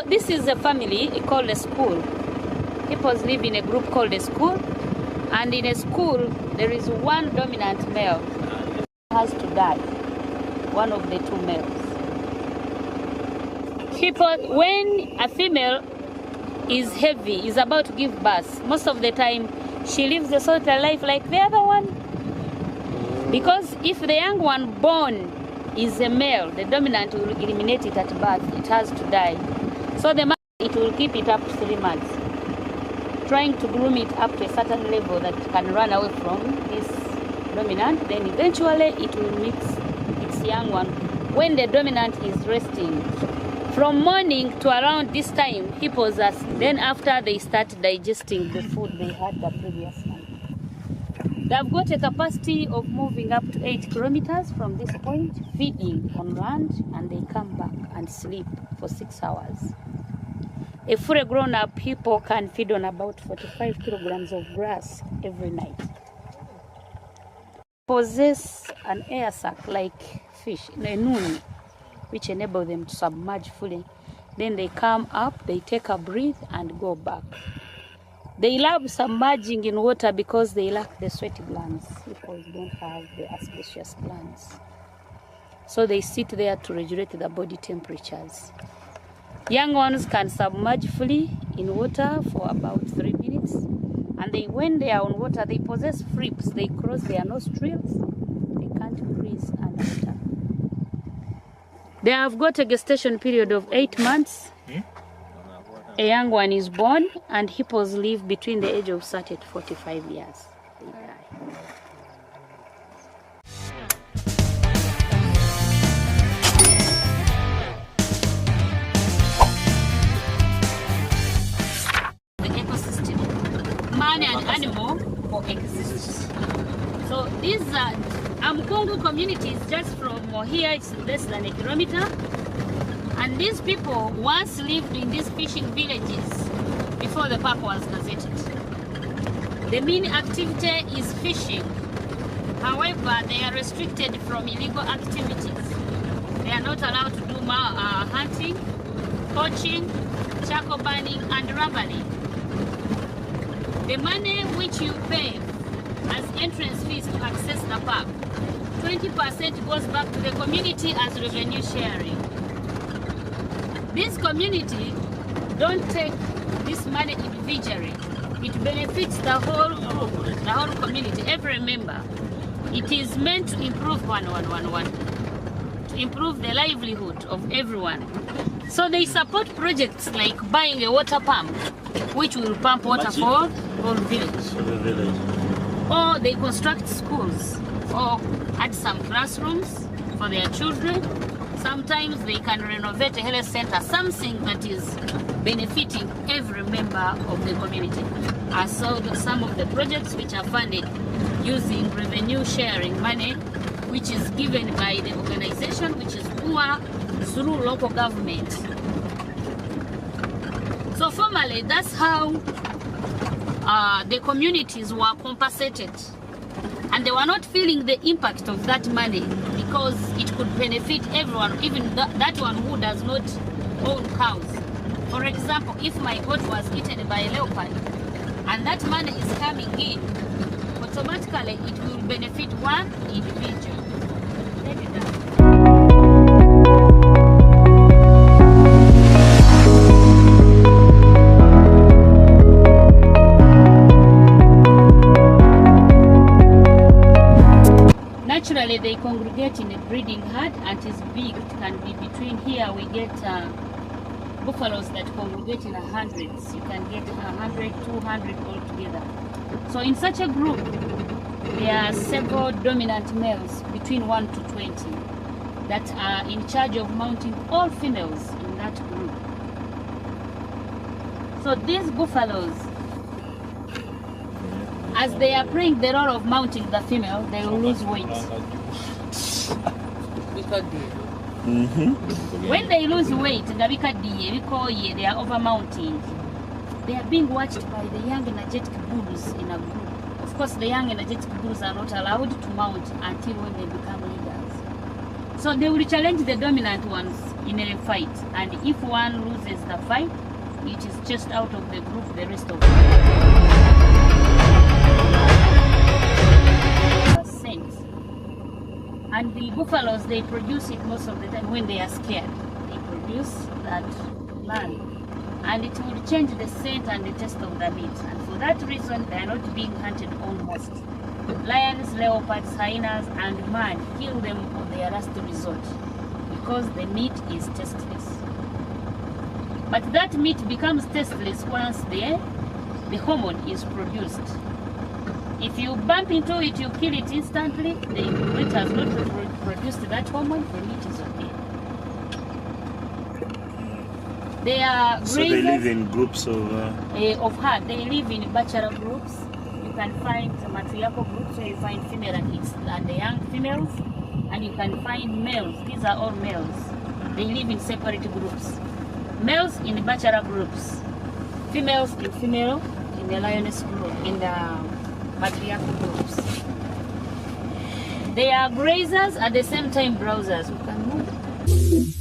this is a family called a school. People live in a group called a school, and in a school there is one dominant male has to die, one of the two males. People, when a female is heavy, is about to give birth, most of the time she lives a sort of life like the other one. Because if the young one born is a male, the dominant will eliminate it at birth, it has to die. So the mother, it will keep it up to 3 months, trying to groom it up to a certain level that can run away from this dominant. Then eventually it will meet its young one when the dominant is resting. From morning to around this time, he possesses. Then after they start digesting the food they had the previous month. They've got a capacity of moving up to 8 kilometers from this point, feeding on land, and they come back and sleep for 6 hours. A fully grown-up hippo can feed on about 45 kilograms of grass every night. Possess an air sac like fish, a noon, which enable them to submerge fully. Then they come up, they take a breath and go back. They love submerging in water because they lack the sweat glands. Hippos don't have the asbestos glands. So they sit there to regulate the body temperatures. Young ones can submerge fully in water for about 3 minutes. And when they are on water, they possess flips. They cross their nostrils. They can't breathe underwater. They have got a gestation period of 8 months. A young one is born, and hippos live between the age of 30 to 45 years. They die. The ecosystem, man and animal coexist. So these are Amkongo communities just from here, it's less than 1 kilometer. And these people once lived in these fishing villages before the park was gazetted. The main activity is fishing. However, they are restricted from illegal activities. They are not allowed to do hunting, poaching, charcoal burning, and rubbery. The money which you pay as entrance fees to access the park, 20% goes back to the community as revenue sharing. This community don't take this money individually. It benefits the whole group, the whole community, every member. It is meant to improve to improve the livelihood of everyone. So they support projects like buying a water pump, which will pump water for the whole village. Or they construct schools, or add some classrooms for their children. Sometimes they can renovate a health center, something that is benefiting every member of the community. I saw some of the projects which are funded using revenue sharing money, which is given by the organization which is poor through local government. So formally, that's how the communities were compensated. And they were not feeling the impact of that money because it could benefit everyone, even that one who does not own cows. For example, if my goat was eaten by a leopard and that money is coming in, automatically it will benefit one individual. Let it down. Naturally, they congregate in a breeding herd, and it is big. It can be between here. We get buffaloes that congregate in hundreds. You can get 100, 200 altogether. So in such a group, there are several dominant males between 1 to 20 that are in charge of mounting all females in that group. So these buffaloes, as they are playing the role of mounting the female, they will lose weight. When they lose weight, they are over mounting. They are being watched by the young energetic bulls in a group. Of course, the young energetic bulls are not allowed to mount until when they become leaders. So they will challenge the dominant ones in a fight, and if one loses the fight, it is just out of the group, the rest of them. Scent. And the buffaloes, they produce it most of the time when they are scared. They produce that gland, and it will change the scent and the taste of the meat. And for that reason, they are not being hunted almost. Lions, leopards, hyenas, and man kill them on their last resort because the meat is tasteless. But that meat becomes tasteless once the hormone is produced. If you bump into it, you kill it instantly. The meat has not produced that hormone, the meat is okay. They are so they live in groups of herd. They live in bachelor groups. You can find matriarchal groups where you find female and the young females, and you can find males. These are all males. They live in separate groups. Males in bachelor groups, females in female, in the lioness group, in the matriarchal groups. They are grazers at the same time browsers. We can move.